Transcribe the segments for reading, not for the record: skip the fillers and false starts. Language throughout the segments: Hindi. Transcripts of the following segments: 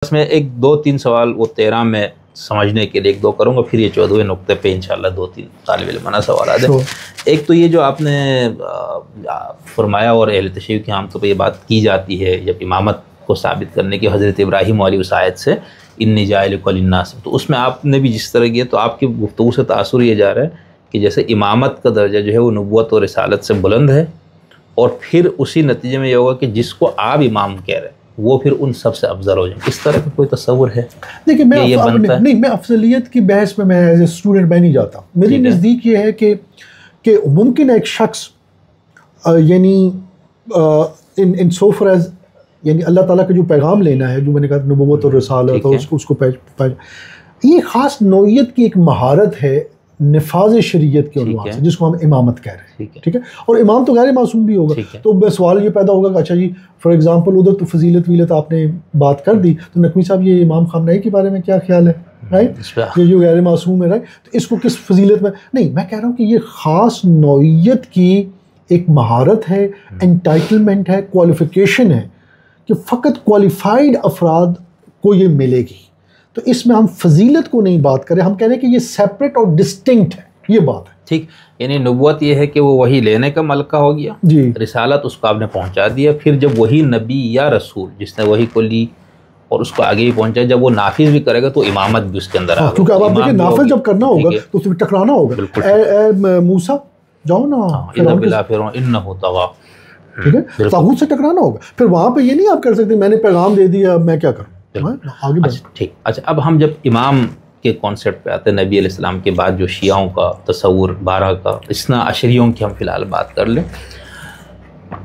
इसमें एक दो तीन सवाल वो 13 में समझने के लिए एक दो करूँगा, फिर ये 14वें नुक्ते पे इंशाल्लाह दो तीन तालिब इल्माना सवाल आ जाए। एक तो ये जो आपने फरमाया और अहले तशय्युअ की आमतौर पर ये बात की जाती है जब इमामत को साबित करने की, हज़रत इब्राहीम वाली उस आयत से इन्नी जाइलुका लिन्नास, तो उसमें आपने भी जिस तरह किया तो आपकी गुफ्तगू से तासुर ये जा रहा है कि जैसे इमामत का दर्जा जो है वो नबुव्वत और रिसालत से बुलंद है, और फिर उसी नतीजे में ये होगा कि जिसको आप इमाम कह रहे हैं वो फिर उन सबसे अफजल हो जाए। इस तरह का कोई तस्वुर है? देखिए मैं अफजलियत की बहस में मैं एज ए स्टूडेंट मैं नहीं जाता। मेरी नज़दीक ये है कि मुमकिन है एक शख्स यानी इन सो फॉर एज यानी अल्लाह ताला का जो पैगाम लेना है, जो मैंने कहा नबुव्वत और रिसालत, उसको ये ख़ास नौइयत की एक महारत है निफाज शरीयत के उन्वान से, जिसको हम इमामत कह रहे हैं। ठीक है, और इमाम तो गैर मासूम भी होगा। तो सवाल ये पैदा होगा कि अच्छा जी फॉर एग्जांपल उधर तो फजीलत वीलत आपने बात कर दी, तो नकवी साहब ये इमाम खामनेई के बारे में क्या ख्याल है? राइट, ये जो गैर मासूम है, राइट, तो इसको किस फजीलत में नहीं, मैं कह रहा हूँ कि ये ख़ास नौइयत की एक महारत है, एंटाइटलमेंट है, क्वालिफिकेशन है कि फ़कत क्वालिफाइड अफराद को ये मिलेगी। तो इसमें हम फजीलत को नहीं बात करें, हम कह रहे हैं कि ये सेपरेट और डिस्टिंक्ट है, ये बात है। ठीक, यानी नबुव्वत ये है कि वो वही लेने का मलका हो गया जी, रिसालत उसको आपने पहुंचा दिया, फिर जब वही नबी या रसूल जिसने वही को ली और उसको आगे भी पहुंचा, जब वो नाफिज भी करेगा तो इमामत भी उसके अंदर आ गई। क्योंकि अब आप देखिए नाफिज जब करना होगा तो उसमें टकराना होगा। मूसा जाओ ना, ठीक है, तागूत से टकराना होगा, फिर वहाँ पे ये नहीं आप कर सकते मैंने पैगाम दे दिया मैं क्या करूँ, आगे बढ़। ठीक, अच्छा अब हम जब इमाम के कॉन्सेप्ट पे आते हैं, नबी अलैहिस्सलाम के बाद जो शियाओं का तसव्वुर 12 का इस्ना अशरियों की हम फ़िलहाल बात कर लें,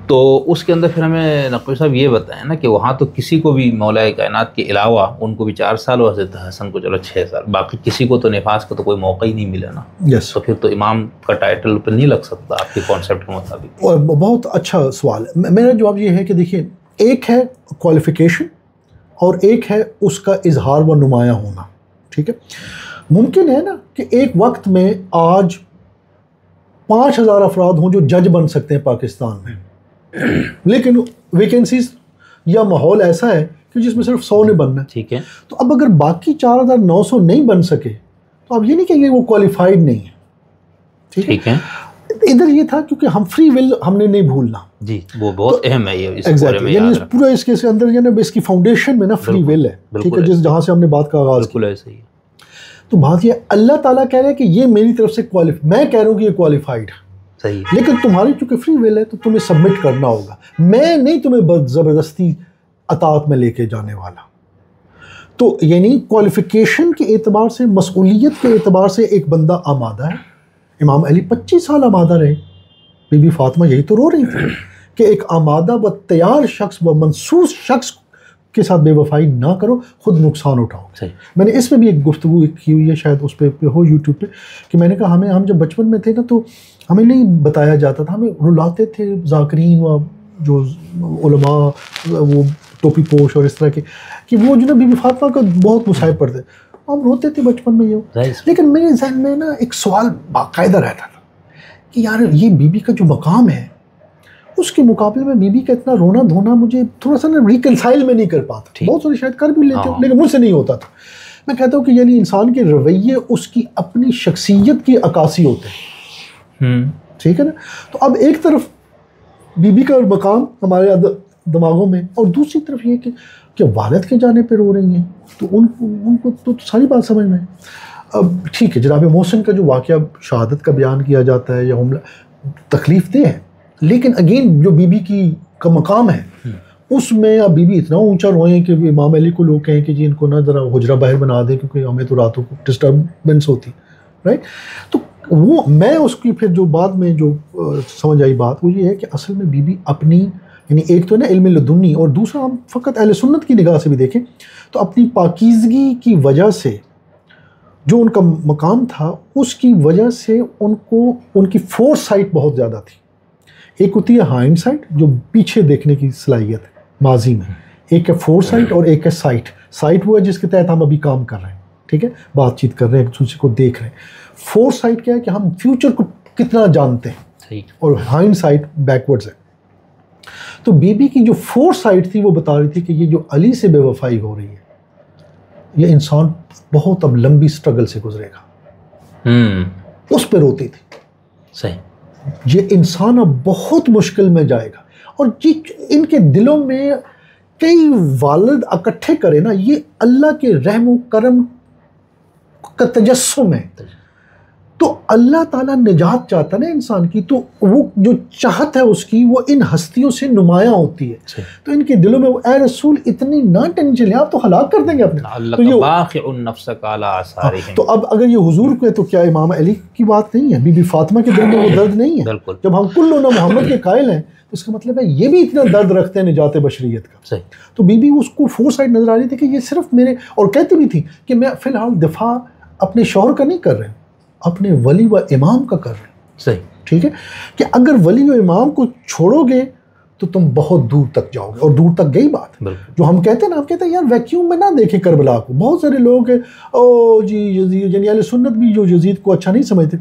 तो उसके अंदर फिर हमें नकवी साहब ये बताएं ना कि वहाँ तो किसी को भी मौलाए कायनात के अलावा उनको भी 4 साल और हज़रत हसन को चलो 6 साल, बाकी किसी को तो निफास का तो कोई मौका ही नहीं मिला ना। यस, तो फिर तो इमाम का टाइटल पर नहीं लग सकता आपके कॉन्सेप्ट के मुताबिक। और बहुत अच्छा सवाल है। मेरा जवाब ये है कि देखिए, एक है क्वालिफ़िकेशन और एक है उसका इजहार व नुमायाँ होना। ठीक है, मुमकिन है ना कि एक वक्त में आज 5000 अफराद हों जो जज बन सकते हैं पाकिस्तान में, लेकिन वैकेंसीज या माहौल ऐसा है कि जिसमें सिर्फ 100 ने बनना है। ठीक है, तो अब अगर बाकी 4900 नहीं बन सके तो अब ये नहीं कहेंगे वो क्वालिफाइड नहीं है। ठीक है, इधर ये था क्योंकि हम फ्री विल हमने नहीं भूलना जी, वो बहुत अहम है ये एग्जैक्टली, यानी पूरा इसके अंदर यानी इसकी फाउंडेशन में ना फ्री विल है। ठीक है, जिस जहाँ से हमने बात का आगाज किया, ऐसे ही। तो बात ये अल्लाह ताला कह रहे हैं कि ये मेरी तरफ से मैं कह रहा हूँ कि ये क्वालिफाइड है, सही, लेकिन तुम्हारी चूंकि फ्री विल है तो तुम्हें सबमिट करना होगा, मैं नहीं तुम्हें ज़बरदस्ती अतात में लेके जाने वाला। तो यानी क्वालिफिकेशन के एतबार से, मसूलियत के एतबार से एक बंदा आमादा है। इमाम अली 25 साल आमादा रहे, बीबी फातिमा यही तो रो रही थी कि एक आमादा व तैयार शख्स व मनसूस शख्स के साथ बेवफाई ना करो, खुद नुकसान उठाओ। मैंने इसमें भी एक गुफ्तगू की हुई है, शायद उस पर हो यूट्यूब पे, कि मैंने कहा हम जब बचपन में थे ना तो हमें नहीं बताया जाता था, हमें रुलाते थे जाकिरीन व जो उलमा वो टोपी पोश और इस तरह के, कि वो जो ना बीबी फातिमा का बहुत मुसाहिब पढ़ते, हम रोते थे बचपन में ये। लेकिन मेरे जहन में ना एक सवाल बाकायदा रहता था कि यार ये बीबी का जो मकाम है उसके मुकाबले में बीबी का इतना रोना धोना मुझे थोड़ा सा ना रिकनसाइल में नहीं कर पाता। बहुत सारे शायद कर भी लेते हो, लेकिन मुझसे नहीं होता था। मैं कहता हूँ कि यानी इंसान के रवैये उसकी अपनी शख्सियत की अक्कासी होते हैं। ठीक है ना, तो अब एक तरफ बीबी का मकाम हमारे दिमागों में, और दूसरी तरफ ये कि वालिद के जाने पर रो रही हैं, तो उनको तो सारी बात समझ में। अब ठीक है, जनाब मोहसिन का जो वाक़या शहादत का बयान किया जाता है या हमला तकलीफ़ दे है, लेकिन अगेन जो बीबी का मकाम है उसमें अब बीबी इतना ऊंचा रोए कि इमाम अली को लोग कहें कि जी इनको ना ज़रा हुजरा बाहर बना दें क्योंकि हमें तो रातों को डिस्टर्बेंस होती, राइट। तो वो मैं उसकी फिर जो बाद में जो समझ आई बात वो ये है कि असल में बीबी अपनी, यानी एक तो है ना इल्म लदुन्नी, और दूसरा हम फ़कत अहले सुन्नत की निगाह से भी देखें तो अपनी पाकीज़गी की वजह से जो उनका मकाम था उसकी वजह से उनको उनकी फोर्स साइट बहुत ज़्यादा थी। एक होती है हाइंड साइट जो पीछे देखने की सलाहियत है माजी में, एक है फोर साइट और एक है साइट। साइट वो है जिसके तहत हम अभी काम कर रहे हैं, ठीक है, बातचीत कर रहे हैं, एक दूसरे को देख रहे हैं। फोर साइट क्या है कि हम फ्यूचर को कितना जानते हैं, और हाइंड साइट बैकवर्ड्स है। तो बीबी की जो फोर साइड थी वो बता रही थी कि ये जो अली से बेवफाई हो रही है, ये इंसान बहुत अब लंबी स्ट्रगल से गुजरेगा, उस पर रोती थी। सही। ये इंसान अब बहुत मुश्किल में जाएगा, और ये इनके दिलों में कई वालिद इकट्ठे करे ना, ये अल्लाह के रहम करम का तजस्सुम है। तो अल्लाह ताला निजात चाहता ना इंसान की, तो वो जो चाहत है उसकी वो इन हस्तियों से नुमायां होती है। तो इनके दिलों में ए रसूल इतनी ना टेंशन ले, आप तो हलाक कर देंगे अपने। तो ये तो अब अगर ये हुजूर को है तो क्या इमाम अली की बात नहीं है? बीबी फातिमा के दिल में वो दर्द नहीं है? जब हम कुल्लुना मोहम्मद के कायल हैं तो इसका मतलब है ये भी इतना दर्द रखते हैं निजात बशरियत का। तो बीबी उसको फोर साइड नजर आ रही थी कि ये सिर्फ मेरे, और कहती भी थी कि मैं फिलहाल दिफा अपने शौहर का नहीं कर रहे, अपने वली व इमाम का कर रहे हैं। सही, ठीक है, कि अगर वली व इमाम को छोड़ोगे तो तुम बहुत दूर तक जाओगे, और दूर तक गई बात। जो हम कहते हैं ना, हम कहते हैं यार वैक्यूम में ना देखें करबला को। बहुत सारे लोग ओ जी यजीद, यानी अहले सुन्नत भी जो यजीद को अच्छा नहीं समझते,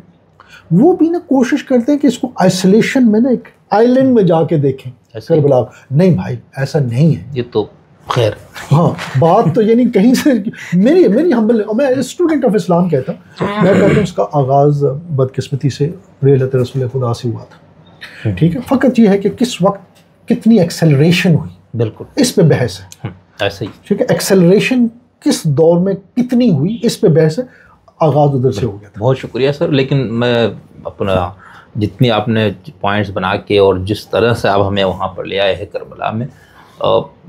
वो भी ना कोशिश करते हैं कि इसको आइसोलेशन में ना एक आइलैंड में जाके देखें करबला को। नहीं भाई, ऐसा नहीं है। ये तो खैर, हाँ, बात तो यानी कहीं से मेरी हम्बल, और मैं स्टूडेंट ऑफ इस्लाम कहता हूँ, मैं कहता हूँ उसका आगाज़ बदकिस्मती से रियलत रसूल खुदा से हुआ था। ठीक है, फ़कत ये है कि किस वक्त कितनी एक्सेलरेशन हुई, बिल्कुल इस पे बहस है। ऐसे ही, ठीक है, एक्सेलरेशन किस दौर में कितनी हुई, इस पे बहस है। आगाज़ उधर से हो गया था। बहुत शुक्रिया सर। लेकिन मैं अपना जितनी आपने पॉइंट्स बना के और जिस तरह से आप हमें वहाँ पर ले आए हैं करबला में,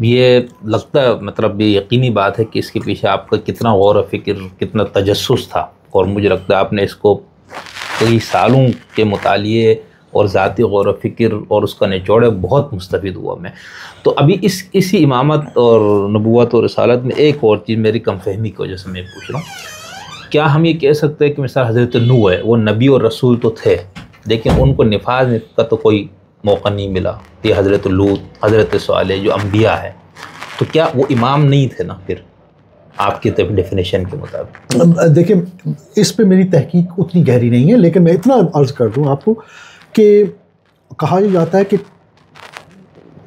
ये लगता है, मतलब ये यकीनी बात है कि इसके पीछे आपका कितना गौर फ़िक्र, कितना तजस्सुस था। और मुझे लगता है आपने इसको कई सालों के मुतालिए और ज़ाती गौर फ़िक्र और उसका निचोड़ बहुत मुस्तफ़ीद हुआ मैं। तो अभी इसी इमामत और नबूवत और रिसालत में एक और चीज़ मेरी कम फहमी की वजह से मैं पूछ रहा हूँ, क्या हम ये कह सकते हैं कि मिसाल हज़रत नूह है, वो नबी और रसूल तो थे, लेकिन उनको निफाज का तो कोई मौका नहीं मिला। ये हज़रत लूत, हज़रत सालेह जो अम्बिया है, तो क्या वो इमाम नहीं थे ना फिर आपकी डेफिनेशन के मुताबिक? देखिए, इस पे मेरी तहकीक उतनी गहरी नहीं है, लेकिन मैं इतना अर्ज़ कर दूँ आपको कि कहा जाता है कि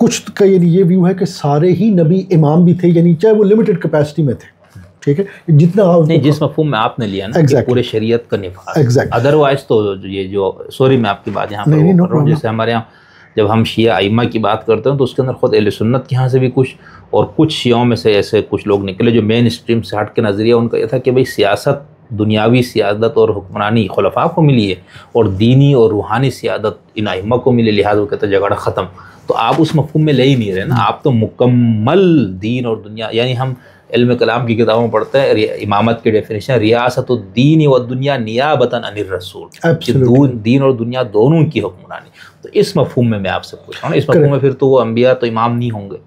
कुछ का ये व्यू है कि सारे ही नबी इमाम भी थे, यानी चाहे वो लिमिटेड कैपेसिटी में थे। ठीक है, जितना नहीं, जिस मफ़हूम में आपने लिया ना, exactly. पूरे शरीयत का निफाज, अदरवाइज तो ये जो, सॉरी मैं आपकी बात यहाँ पर कर रहा हूँ, जैसे हमारे यहाँ जब हम शिया आइम्मा की बात करते हैं तो उसके अंदर ख़ुद अहले सुन्नत के यहाँ से भी कुछ, और कुछ शियों में से ऐसे कुछ लोग निकले जो मेन स्ट्रीम से हट के नज़रिया उनका यह था कि भाई सियासत, दुनियावी सियासत और हुक्मरानी खुलफा को मिली है और दीनी और रूहानी सियासत इन आइम्मा को मिले, लिहाजा वो कहते हैं झगड़ा ख़त्म। तो आप उस मफ़हूम में ले ही नहीं रहे ना, आप तो मुकम्मल दीन और दुनिया, यानी हम इल्म कलाम की किताबों में पढ़ते हैं इमामत की डेफिनेशन रियासतुद्दीन व दुनिया नियाबतन अनिर रसूल, दीन और दुनिया दोनों की हुक्मरानी। तो इस मफ़हूम में मैं आपसे पूछ रहा हूँ, इस मफ़हूम में फिर तो वो अम्बिया तो इमाम नहीं होंगे?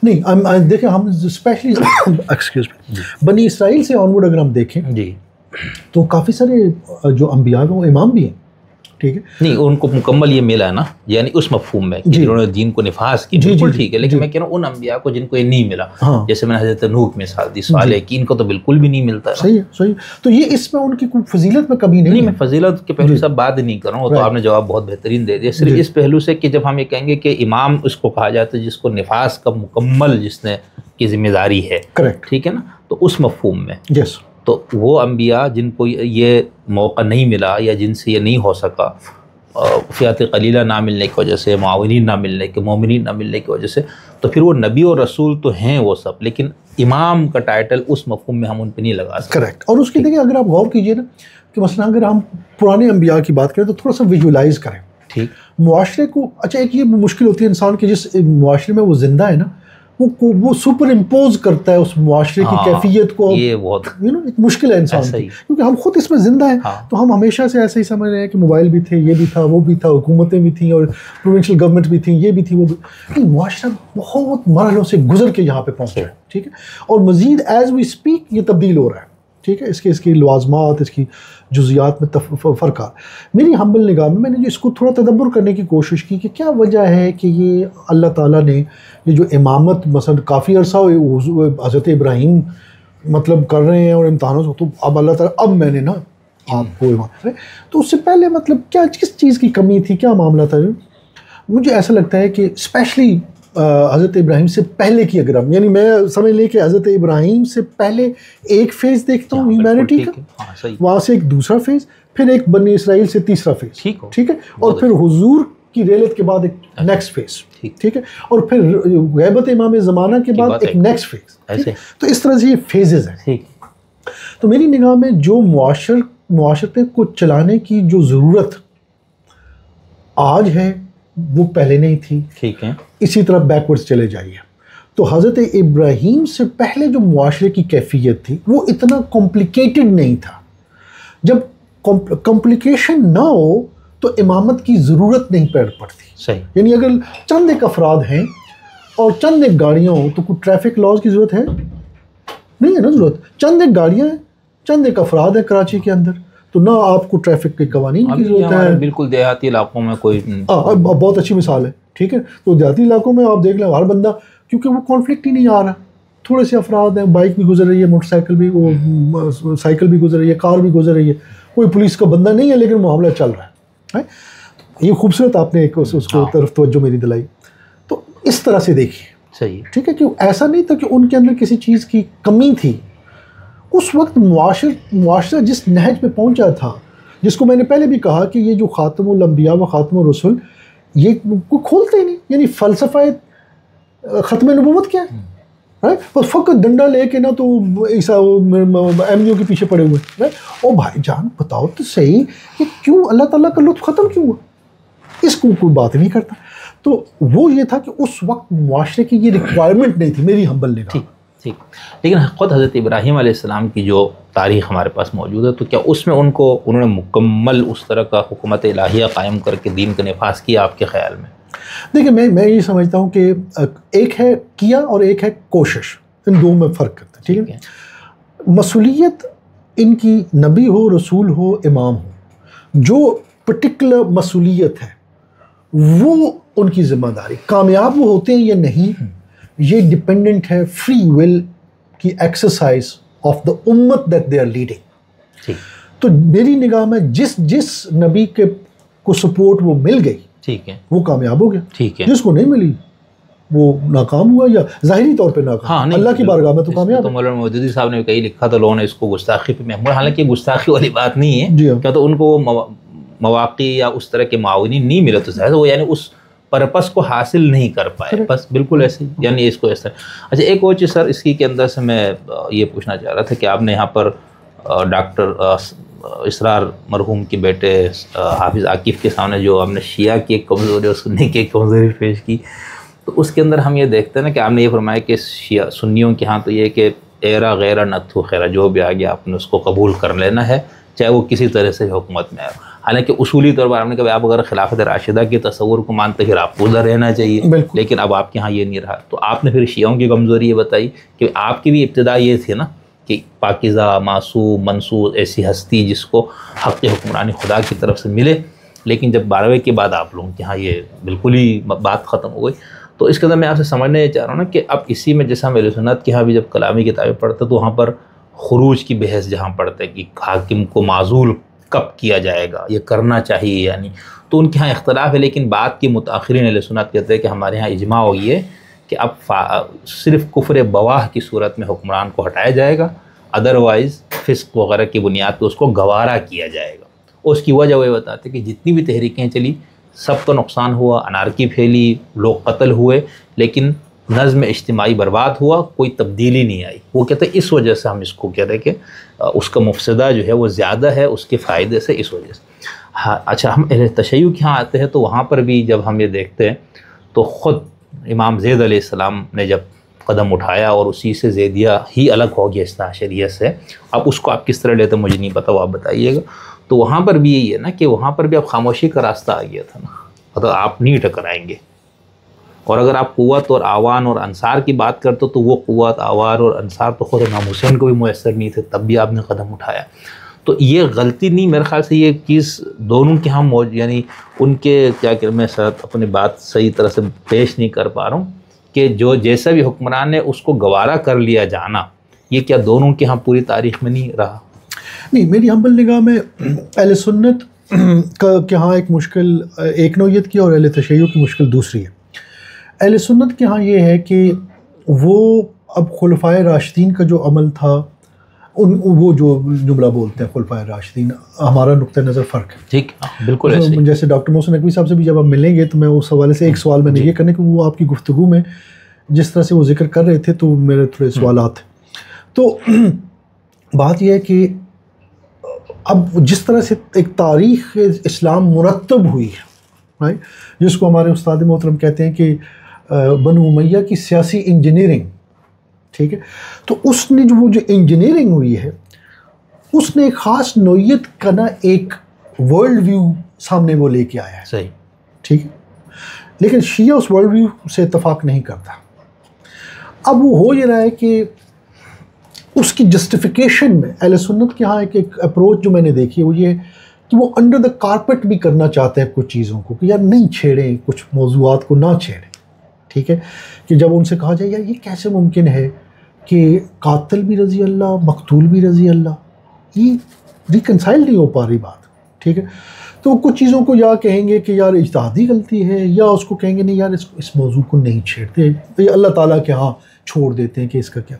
नहीं, देखिए हम स्पेशली एक्सक्यूज मी, बनी इसराइल से ऑनवर्ड अगर हम देखें जी, तो काफ़ी सारे जो अम्बिया हैं वो इमाम भी हैं। ठीक है, नहीं उनको मुकम्मल ये मिला है ना, यानी उस मफहूम में कि जिन्होंने दीन को निफाज की, बिल्कुल ठीक है, लेकिन मैं कह रहा हूँ उन अम्बिया को जिनको ये नहीं मिला, हाँ। जैसे मैंने हज़रत नूह की मिसाल दी, सालेह की, इनको तो बिल्कुल भी नहीं मिलता है। सही है, सही। तो ये इसमें उनकी कोई फजीलत में कभी नहीं, मैं फजीलत के पहलू से बात नहीं कर रहा हूँ, तो आपने जवाब बहुत बेहतरीन दे दिया। सिर्फ इस पहलू से कि जब हम ये कहेंगे कि इमाम उसको कहा जाता है जिसको निफाज का मुकम्मल जिसने की जिम्मेदारी है, करेक्ट, ठीक है ना, तो उस मफहूम में यस, तो वो अम्बिया जिनको ये मौका नहीं मिला या जिनसे ये नहीं हो सका, फ़ियात कलीला ना मिलने की वजह से, मुआविनीन ना मिलने के, मोमिनीन ना मिलने की वजह से, तो फिर वो नबी और रसूल तो हैं वो सब, लेकिन इमाम का टाइटल उस मफ़हूम में हम उन पर नहीं लगा सकते। करेक्ट। और उसकी देखिए अगर आप गौर कीजिए ना कि मसलन अगर हम पुराने अम्बिया की बात करें तो थोड़ा सा विजुलाइज करें, ठीक, मुआशरे को। अच्छा, एक ये मुश्किल होती है इंसान की, जिस मुआशरे में वो जिंदा है ना, वो सुपर इम्पोज करता है उस मुआशरे की कैफियत को। ये बहुत एक मुश्किल है इंसान की, क्योंकि हम खुद इसमें जिंदा हैं। तो हम हमेशा से ऐसे ही समझ रहे हैं कि मोबाइल भी थे, ये भी था, वो भी था, हुकूमतें भी थी और प्रोविंशियल गवर्नमेंट भी थी, ये भी थी, वो भी। लेकिन मुआशरा बहुत मरहलों से गुजर के यहाँ पे पहुँचा है, ठीक है, और मजीद एज वी स्पीक ये तब्दील हो रहा है, ठीक है। इसकी लवाजमात, इसकी जुजियात में फ़र्क आ। मेरी हम्बल निगाह में मैंने जो इसको थोड़ा तदब्बर करने की कोशिश की कि क्या वजह है कि ये अल्लाह ताला ने ये जो इमामत मसलन काफ़ी अरसा हज़रत इब्राहीम मतलब कर रहे हैं और इम्तहानों से, तो अब अल्लाह ताला अब मैंने ना आपको इमाम, तो उससे पहले मतलब क्या किस चीज़ की कमी थी, क्या मामला था? मुझे ऐसा लगता है कि स्पेशली हज़रत इब्राहीम से पहले की, अगर हम यानी मैं समझ लें कि हज़रत इब्राहीम से पहले एक फेज़ देखता हूँ ह्यूमैनिटी का, वहाँ से एक दूसरा फेज़, फिर एक बनी इसराइल से तीसरा फेज़, ठीक है, और फिर हुजूर की रेलत के बाद एक नेक्स्ट फेज़, ठीक है, और फिर गैबत इमाम ज़माना के बाद एक नेक्स्ट फेज़। तो इस तरह से ये फेजेज़ हैं। तो मेरी निगाह में जो मुआशरे को चलाने की जो ज़रूरत आज है वो पहले नहीं थी, ठीक है। इसी तरह बैकवर्ड्स चले जाइए तो हज़रत इब्राहीम से पहले जो मुआशरे की कैफियत थी वो इतना कॉम्प्लिकेटेड नहीं था। जब कॉम्प्लिकेशन ना हो तो इमामत की ज़रूरत नहीं पड़ती। सही। यानी अगर चंद एक अफराद हैं और चंद एक गाड़ियाँ हों तो कोई ट्रैफिक लॉज की ज़रूरत है नहीं, है ना ज़रूरत। चंद एक गाड़ियाँ हैं, चंद एक अफराद हैं कराची के अंदर, तो ना आपको ट्रैफिक के कवानीन की ज़रूरत है। बिल्कुल देहाती इलाकों में कोई बहुत अच्छी मिसाल है, ठीक है। तो देहाती इलाकों में आप देख लें हर बंदा, क्योंकि वो कॉन्फ्लिक्ट ही नहीं आ रहा, थोड़े से अफराद हैं, बाइक भी गुजर रही है, मोटरसाइकिल भी, वो साइकिल भी गुजर रही है, कार भी गुजर रही है, कोई पुलिस का बंदा नहीं है लेकिन मामला चल रहा है। ये खूबसूरत आपने एक उसको तरफ तवज्जो मेरी दिलाई। तो इस तरह से देखिए, सही, ठीक है, कि ऐसा नहीं था कि उनके अंदर किसी चीज़ की कमी थी। उस वक्त मुआशरा जिस नहज पे पहुंचा था, जिसको मैंने पहले भी कहा कि ये जो खातमुल अंबिया व खातमुर रसूल, ये को खोलते ही नहीं। यानी फ़लसफ़ा ख़त्म नबूवत क्या है, बस फ़कत डंडा लेके ना तो ऐसा एमयू के पीछे पड़े हुए हैं। ओ भाईजान बताओ तो सही कि क्यों अल्लाह ताला का लुत्फ़ ख़त्म क्यों हुआ, इसको कोई बात नहीं करता। तो वो ये था कि उस वक्त मुआशरे की ये रिक्वायरमेंट नहीं थी, मेरी हम्बल निगाह। ठीक। लेकिन ख़ुद हज़रत इब्राहीम अलैहिस्सलाम की जो तारीख़ हमारे पास मौजूद है, तो क्या उसमें उन्होंने मुकम्मल उस तरह का हुकूमत इलाहिया कायम करके दीन का नफाज किया आपके ख़्याल में? देखिए, मैं ये समझता हूँ कि एक है किया और एक है कोशिश, इन दो में फ़र्क करता है, ठीक है। मसूलियत इनकी नबी हो, रसूल हो, इमाम हो, जो पर्टिकुलर मसूलियत है वो उनकी ज़िम्मेदारी, कामयाब वो होते हैं या नहीं ये डिपेंडेंट है फ्री विल की एक्सरसाइज ऑफ द उम्मत दैट दे आर लीडिंग। तो मेरी निगाह में जिस नबी के को सपोर्ट वो मिल गई, ठीक है, वो कामयाब हो गया, ठीक है। जिसको नहीं मिली वो नाकाम हुआ या ज़ाहिरी तौर पे नाकाम। हाँ, अल्लाह की बारगाह में तो कामयाब। तो मौलाना मौदूदी साहब ने कहीं लिखा था, लोगों ने इसको गुस्ताखी पे महमूल, हालांकि गुस्ताखी वाली बात नहीं है, क्या तो उनको मवाक़ी या उस तरह के मावनी नहीं मिले तो शायद वो यानी उस पर्पस को हासिल नहीं कर पाए, बस बिल्कुल ऐसे, यानी इसको ऐसा। अच्छा, एक और चीज़ सर इसकी के अंदर से मैं ये पूछना चाह रहा था कि आपने यहाँ पर डॉक्टर इसरार मरहूम के बेटे हाफिज़ आकिफ़ के सामने जो हमने शिया की एक कमज़ोरी और सुन्नी की एक कमज़ोरी पेश की, तो उसके अंदर हम ये देखते हैं ना कि आपने ये फरमाया कि शिया सुन्नियों के यहाँ तो ये कि एरा गैरा नथु खैरा, जो भी आ गया आपने उसको कबूल कर लेना है, चाहे वो किसी तरह से हुकूमत में आए। हालांकि उसूली तौर पर आपने कहा आप अगर खिलाफत राशिदा के तस्वुर को मानते फिर आपको उधर रहना चाहिए, लेकिन अब आपके यहाँ ये नहीं रहा। तो आपने फिर शियाओं की कमज़ोरी ये बताई कि आपकी भी इब्तिदा ये थी ना कि पाकिज़ा, मासूम, मंसूर ऐसी हस्ती जिसको हक़ हुक्मरानी खुदा की तरफ से मिले, लेकिन जब 12वें के बाद आप लोगों के यहाँ ये बिल्कुल ही बात ख़त्म हो गई। तो इसके अंदर मैं आपसे समझने चाह रहा हूँ ना कि अब इसी में जैसा मेरे सुन्नत के यहाँ भी जब कलामी किताबें पढ़ते तो वहाँ पर खुरूज की बहस जहाँ पढ़ते कि हाकिम को माजूल कब किया जाएगा, ये करना चाहिए यानी, तो उनके यहाँ इख्तलाफ है। लेकिन बात की मुताखिरीन अहले सुन्नत कहते हैं कि हमारे यहाँ इजमा हो ये कि अब सिर्फ कुफ्र बवाह की सूरत में हुक्मरान को हटाया जाएगा, अदरवाइज़ फिस्क वगैरह की बुनियाद पर उसको गवारा किया जाएगा। उसकी वजह वह बताते कि जितनी भी तहरीकें चली सबका नुकसान हुआ, अनारकी फैली, लोग कत्ल हुए, लेकिन नज़्म इज्तिमाई बर्बाद हुआ, कोई तब्दीली नहीं आई। वो कहते हैं इस वजह से हम इसको कह रहे हैं कि उसका मुफसदा जो है वो ज़्यादा है उसके फ़ायदे से, इस वजह से। हाँ, अच्छा, हम तशय्युअ के यहाँ आते हैं तो वहाँ पर भी जब हम ये देखते हैं तो ख़ुद इमाम ज़ैद अलैहिस्सलाम ने जब कदम उठाया और उसी से ज़ैदिया ही अलग हो गया इस्ना शरीयत से। अब उसको आप किस तरह लेते मुझे नहीं पता, वो आप बताइएगा। तो वहाँ पर भी यही है ना कि वहाँ पर भी अब खामोशी का रास्ता आ गया था ना, मतलब आप नहीं टकराएंगे। और अगर आप क़ुव्वत और आवान और अंसार की बात करते तो वो क़ुव्वत, आवान और अंसार तो ख़ुद इमाम हुसैन को भी मुयस्सर नहीं थे, तब भी आपने कदम उठाया। तो ये गलती नहीं, मेरे ख़्याल से ये चीज़ दोनों के हम यानी उनके क्या कि मैं साथ अपनी बात सही तरह से पेश नहीं कर पा रहा हूँ कि जो जैसा भी हुक्मरान है उसको गवारा कर लिया जाना, ये क्या दोनों के यहाँ पूरी तारीख़ में नहीं रहा? नहीं, मेरी हम्बल निगाह में अहले सुन्नत का यहाँ एक मुश्किल एक नौयत की और अहले तशय्युअ की मुश्किल दूसरी है। अहले सुन्नत के यहाँ ये है कि वो अब खुलफाए राशिदीन का जो अमल था, वो जो जुमला बोलते हैं खुलफाए राशिदीन, हमारा नुक्ता नज़र फ़र्क है। ठीक, बिल्कुल ऐसे ही। जैसे डॉक्टर मोहसिन नकवी साहब से भी जब आप मिलेंगे तो मैं उस हवाले से एक सवाल मैंने ये करने कि वो आपकी गुफ्तगू में जिस तरह से वो जिक्र कर रहे थे तो मेरे थोड़े सवालात थे। तो बात यह है कि अब जिस तरह से एक तारीख़ इस्लाम मुरत्तब हुई है, राइट, जिसको हमारे उस्ताद मोहतरम कहते हैं कि बनु उमैया की सियासी इंजीनियरिंग, ठीक है, तो उसने जो वो जो इंजीनियरिंग हुई है उसने एक ख़ास नोयत का ना एक वर्ल्ड व्यू सामने वो लेके आया है। सही, ठीक है, लेकिन शिया उस वर्ल्ड व्यू से इत्तफाक नहीं करता। अब वो हो ये रहा है कि उसकी जस्टिफिकेशन में अहले सुन्नत के यहाँ एक अप्रोच जो मैंने देखी है वो ये है कि वो अंडर द कारपेट भी करना चाहते हैं कुछ चीज़ों को, कि यार नहीं छेड़ें, कुछ मौज़ूआत को ना छेड़ें। ठीक है, कि जब उनसे कहा जाए यार ये कैसे मुमकिन है कि कातिल भी रज़ी अल्लाह, मकतूल भी रज़ी अल्लाह, ये रिकनसाइल नहीं हो पा रही बात। ठीक है, तो कुछ चीज़ों को या कहेंगे कि यार इज्तिहादी गलती है, या उसको कहेंगे नहीं यार इस मौजू को नहीं छेड़ते, ये अल्लाह ताला के यहाँ छोड़ देते हैं कि इसका क्या।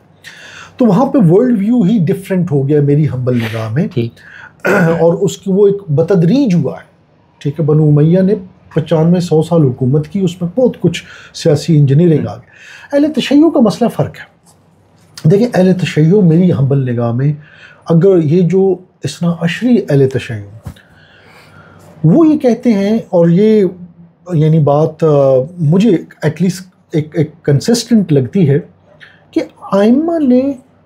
तो वहाँ पे वर्ल्ड व्यू ही डिफरेंट हो गया मेरी हम्बल निगाह में। और उसकी वो एक बतदरीज हुआ है। ठीक है, बनु उमैया ने 95-100 साल हुकूमत की, उसमें बहुत कुछ सियासी इंजीनियरिंग आ गई। अहले तशय्युअ का मसला फ़र्क है। देखिए, अहले तशय्युअ मेरी हम्बल निगाह में, अगर ये जो इस्ना अशरी अहले तशय्युअ वो ये कहते हैं, और ये यानी बात मुझे एटलीस्ट एक कंसिस्टेंट लगती है कि आइम्मा ने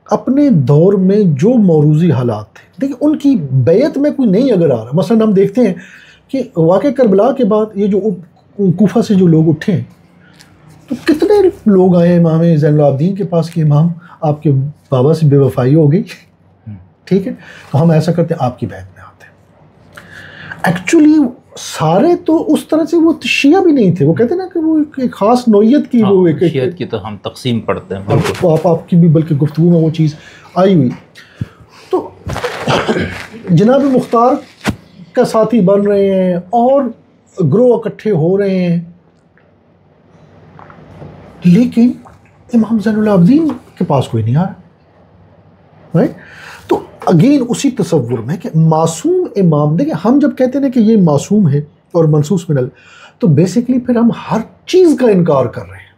अपने दौर में जो मौरूज़ी हालात थे, देखिए उनकी बैत में कोई नहीं अगर आ रहा। मसलन हम देखते हैं कि वाक़े करबला के बाद ये जो कूफा से जो लोग उठे तो कितने लोग आए इमाम ज़ैनुल आबिदीन के पास कि इमाम आपके बाबा से बेवफाई हो गई। ठीक है, तो हम ऐसा करते हैं, आपकी बैत में आते हैं। एक्चुअली सारे तो उस तरह से वो शिया भी नहीं थे। वो कहते हैं ना कि वो एक ख़ास नौयत की, वो एक शियत की तो हम तकसीम पढ़ते हैं। आपकी भी बल्कि गुफ्तगू में वो चीज़ आई हुई। तो जनाब मुख्तार का साथी बन रहे हैं और ग्रोह इकट्ठे हो रहे हैं, लेकिन इमाम ज़ैनुल आबिदीन के पास कोई नहीं आ रहा। राइट, तो अगेन उसी तसव्वुर में कि मासूम इमाम, देखिए हम जब कहते हैं ना कि ये मासूम है और मनसूस मिनल, तो बेसिकली फिर हम हर चीज़ का इनकार कर रहे हैं,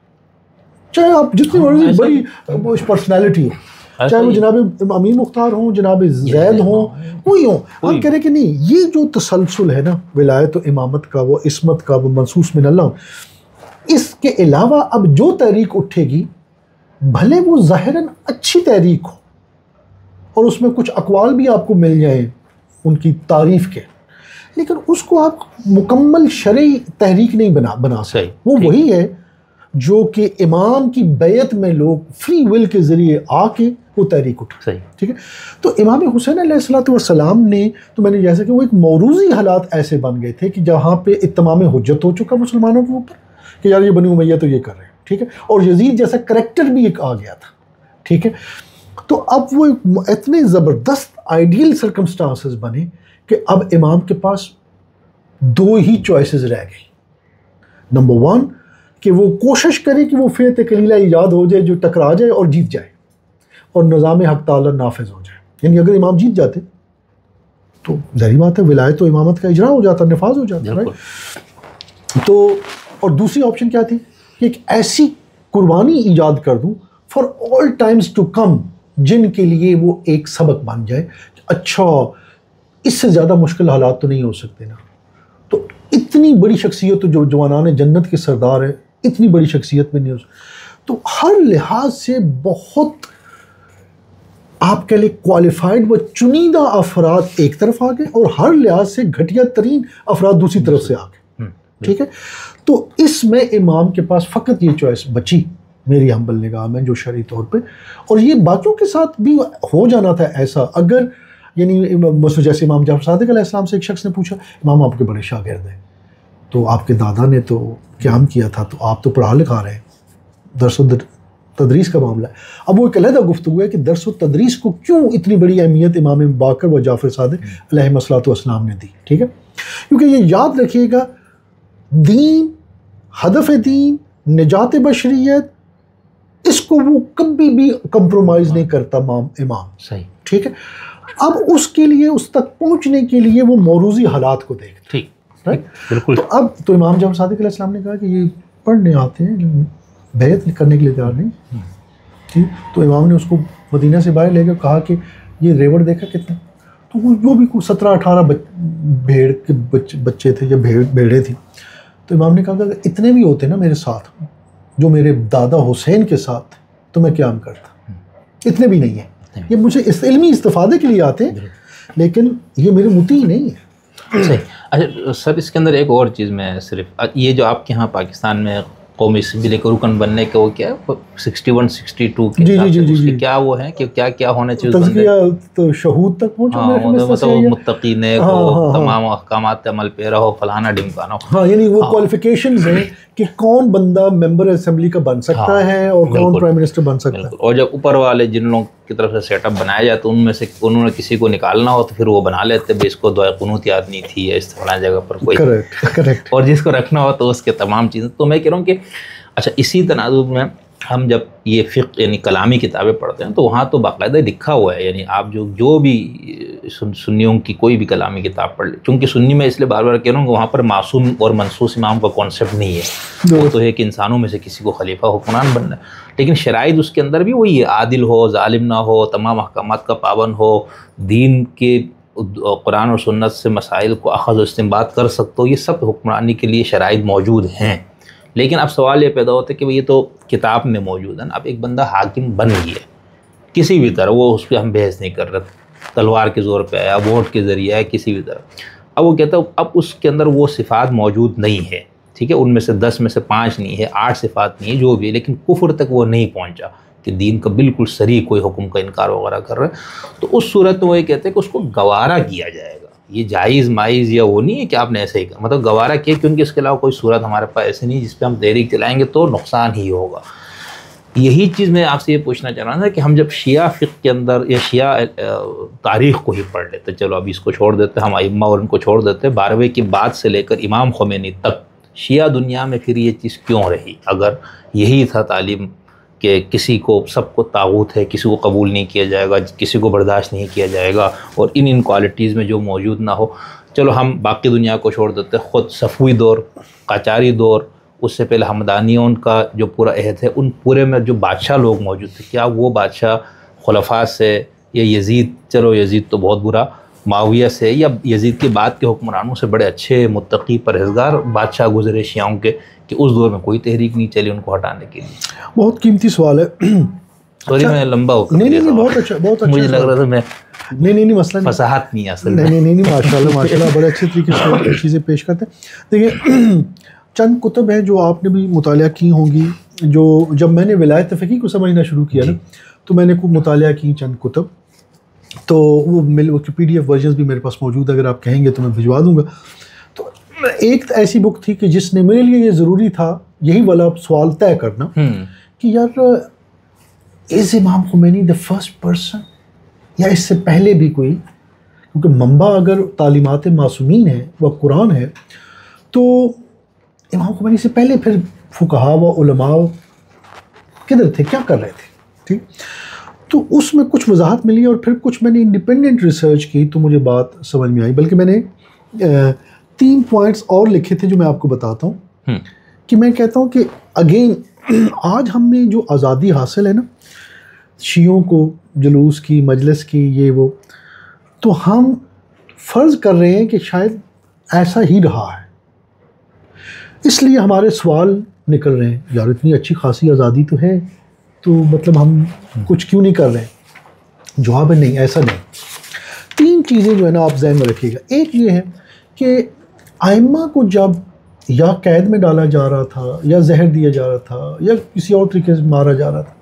चाहे आप जितनी बड़ी पर्सनैलिटी हो, चाहे वो जनाब अमीर मुख्तार हों, जनाब जैद हों, कोई हो, हम कह रहे कि नहीं, ये जो तसलसल है ना विलायत व इमामत का, वो इस्मत का, वो मनसूस मिनल्लाह, इसके अलावा अब जो तहरीक उठेगी भले वो ज़ाहिरन अच्छी तहरीक हो और उसमें कुछ अक़वाल भी आपको मिल जाए उनकी तारीफ़ के, लेकिन उसको आप मुकम्मल शरई तहरीक नहीं बना सकते। वो वही है जो कि इमाम की बैत में लोग फ्री विल के ज़रिए आके वो तहरीक उठा। ठीक है, तो इमाम हुसैन अलैहिस्सलाम ने, तो मैंने जैसे कि वो एक मौरूज़ी हालात ऐसे बन गए थे कि जहाँ पे इत्माम हुज्जत हो चुका मुसलमानों के ऊपर कि यार ये बनी उमैया तो ये कर रहे हैं। ठीक है, और यजीद जैसा करैक्टर भी एक आ गया था। ठीक है, तो अब वो इतने ज़बरदस्त आइडियल सर्कमस्टांसेस बने कि अब इमाम के पास दो ही चॉइसेस रह गई। नंबर वन कि वो कोशिश करे कि वो फ़ियत कलीला ईजाद हो जाए जो टकरा जाए और जीत जाए और निज़ाम हक़ ताला नाफिज हो जाए। यानी अगर इमाम जीत जाते तो ज़ाहिर बात है विलायत तो इमामत का इजरा हो जाता, नफाज हो जाता। राइट, तो और दूसरी ऑप्शन क्या थी कि एक ऐसी कुर्बानी ईजाद कर दूँ for all times to come, जिनके लिए वो एक सबक बन जाए। अच्छा, इससे ज़्यादा मुश्किल हालात तो नहीं हो सकते ना। तो इतनी बड़ी शख्सियत जो जवानान जन्नत के सरदार है, इतनी बड़ी शख्सियत में नहीं हो सकती। तो हर लिहाज से बहुत आप कह लें क्वालिफाइड व चुनीदा अफराद एक तरफ आ गए और हर लिहाज से घटिया तरीन अफराद दूसरी तरफ से आ गए। ठीक है, तो इसमें इमाम के पास फ़कत ये चॉइस बची मेरी हम्बल निगाह में जो शरई तौर पे, और ये बाकियों के साथ भी हो जाना था ऐसा। अगर यानी जैसे इमाम जाफ़र सादिक़ अलैहिस्सलाम से एक शख्स ने पूछा, इमाम आपके बड़े शागिर्द हैं, तो आपके दादा ने तो क़याम किया था, तो आप तो पढ़ा लिखा रहे हैं, दर्स व तदरीस का मामला है। अब वो एक अलग गुफ्तगू है कि दर्स व तदरीस को क्यों इतनी बड़ी अहमियत इमाम बाकर व जाफ़र सादिक़ अलैहिस्सलाम ने दी। ठीक है, क्योंकि ये याद रखिएगा, दीन, हदफ़ दीन, निजात बशरियत, इसको वो कभी भी कंप्रोमाइज़ नहीं करता इमाम। सही, ठीक है। अब उसके लिए, उस तक पहुंचने के लिए वो मौरूज़ी हालात को देखते। ठीक, राइट, बिल्कुल। तो अब तो इमाम जाफर सादिक अलैहिस्सलाम ने कहा कि ये पढ़ने आते हैं, बैत करने के लिए तैयार नहीं। ठीक, तो इमाम ने उसको मदीना से बाहर लेकर कहा कि ये रेवड़ देखा कितना, तो वो जो भी 17-18 भेड़ के बच्चे थे या भेड़ें थी। तो इमाम ने कहा कि अगर इतने भी होते ना मेरे साथ, जो मेरे दादा हुसैन के साथ, तो मैं क्या करता। इतने भी नहीं है, ये मुझे इस इल्मी इस्तिफादे के लिए आते हैं, लेकिन ये मेरे मुती नहीं है। सही। अच्छा सर, इसके अंदर एक और चीज़ में सिर्फ ये जो आपके यहाँ पाकिस्तान में कौमी असम्बली के रुकन बनने के वो क्या है 61-62 के जी, क्या वो है कि क्या क्या होना चाहिए तज़किया तो शहूद तक पहुँचो। हाँ, मतलब मुत्तकीन हो, तमाम अहकामात अमल पे रहो, फलाना ढिमकाना हो। हाँ, यानी वो क्वालिफिकेशंस हैं कि कौन बंदा मेंबर असेंबली का बन सकता है और कौन प्राइम मिनिस्टर बन सकता है। और जब ऊपर वाले जिन लोगों की तरफ से सेटअप बनाया जाए तो उनमें से उन्होंने किसी को निकालना हो तो फिर वो बना लेते भाई इसको दुआ कुनूत याद नहीं थी या इस फलाना जगह पर कोई। करेक्ट। और जिसको रखना हो तो उसके तमाम चीज़ें। तो मैं कह रहा हूँ कि अच्छा, इसी तनाजुर में हम जब ये फ़िक़्ह यानी कलामी किताबें पढ़ते हैं तो वहाँ तो बाकायदा लिखा हुआ है, यानी आप जो भी सुन्नियों की कोई भी कलामी किताब पढ़ ले, चूँकि सुन्नी में इसलिए बार बार कह रहा हूँ कि वहाँ पर मासूम और मनसूस इमाम का कॉन्सेप्ट नहीं है। वो तो है कि इंसानों में से किसी को खलीफा हुक्मरान बनना है, लेकिन शराइत उसके अंदर भी वही है, आदिल हो, जालिम ना हो, तमाम अहकामात का पाबंद हो, दीन के कुरान और सुन्नत से मसाइल को अख़ज़ इस्तिंबात कर सकते हो, ये सब हुक्मरानी के लिए शराइत मौजूद हैं। लेकिन अब सवाल ये पैदा होता है कि ये तो किताब में मौजूद है ना, अब एक बंदा हाकिम बन गया किसी भी तरह, वो उस पर हम बहस नहीं कर रहे, तलवार के ज़ोर पे आया, वोट के ज़रिए आया, किसी भी तरह, अब वो कहता है अब उसके अंदर वो सिफ़ात मौजूद नहीं है। ठीक है, उनमें से 10 में से 5 नहीं है, 8 सिफ़ात नहीं है, जो भी है, लेकिन कुफ्र तक वो नहीं पहुँचा कि दीन का बिल्कुल सरी कोई हुक्म का इनकार वगैरह कर रहा है। तो उस सूरत में वो ये कहते हैं कि उसको गवारा किया जाएगा। ये जायज़ माइज़ या वो नहीं है कि आपने ऐसे ही मतलब गवारा किया, क्योंकि इसके अलावा कोई सूरत हमारे पास ऐसी नहीं जिस पे हम तहरीक चलाएंगे तो नुकसान ही होगा। यही चीज़ मैं आपसे ये पूछना चाह रहा था कि हम जब शिया फ़िक़्ह के अंदर या शिया तारीख़ को ही पढ़ लेते, चलो अभी इसको छोड़ देते हम अइम्मा और उनको छोड़ देते, 12वें की बाद से लेकर इमाम ख़ुमैनी तक शिया दुनिया में फिर ये चीज़ क्यों रही? अगर यही था तालीम कि किसी को सबको तागूत है, किसी को कबूल नहीं किया जाएगा, किसी को बर्दाश्त नहीं किया जाएगा, और इन क्वालिटीज़ में जो मौजूद ना हो, चलो हम बाकी दुनिया को छोड़ देते, ख़ुद सफ़वी दौर, काचारी दौर, उससे पहले हमदानियों का जो पूरा अहद है, उन पूरे में जो बादशाह लोग मौजूद थे, क्या वो बादशाह खुलफा से या यजीद, चलो यजीद तो बहुत बुरा, माविया से या यजीद के बाद के हुक्मरानों से बड़े अच्छे मुत्तकी परहेज़गार बादशाह गुजरे शियाओं के, कि उस दौर में कोई तहरीक नहीं चली उनको हटाने के लिए? बहुत कीमती सवाल है। सॉरी मैं लंबा हो गया। नहीं, बहुत अच्छा मुझे लग रहा था मैं नहीं मसला नहीं, फसाहत नहीं असल नहीं माशाल्लाह बड़े अच्छे तरीके से चीज़ें पेश करते हैं। देखिए चंद कुतुब हैं जो आपने भी मुतालिया की होंगी, जो जब मैंने विलायत फ़िक़्ही को समझना शुरू किया ना, तो मैंने खूब मुतालिया की चंद कुतुब, तो वो उसकी PDF वर्जन्स भी मेरे पास मौजूद है, अगर आप कहेंगे तो मैं भिजवा दूँगा। तो एक ऐसी बुक थी कि जिसने मेरे लिए ये ज़रूरी था यही वाला सवाल तय करना कि यार इज़ इमाम ख़ुमैनी द फर्स्ट पर्सन या इससे पहले भी कोई, क्योंकि मंबा अगर तालीमात मासूमीन है व कुरान है तो इमाम ख़ुमैनी से पहले फिर फ़ुक़हा व उलमा किधर थे, क्या कर रहे थे? ठीक, तो उसमें कुछ वजाहत मिली और फिर कुछ मैंने इंडिपेंडेंट रिसर्च की तो मुझे बात समझ में आई, बल्कि मैंने 3 पॉइंट्स और लिखे थे जो मैं आपको बताता हूँ। कि मैं कहता हूँ कि अगेन आज हमें जो आज़ादी हासिल है ना, शियों को जुलूस की, मजलिस की, ये वो, तो हम फ़र्ज़ कर रहे हैं कि शायद ऐसा ही रहा है, इसलिए हमारे सवाल निकल रहे हैं, यार इतनी अच्छी खासी आज़ादी तो है, तो मतलब हम कुछ क्यों नहीं कर रहे हैं? जवाब है नहीं, ऐसा नहीं। 3 चीज़ें जो है ना आप ज़हन में रखिएगा। एक ये है कि आइम्मा को जब या कैद में डाला जा रहा था या जहर दिया जा रहा था या किसी और तरीके से मारा जा रहा था,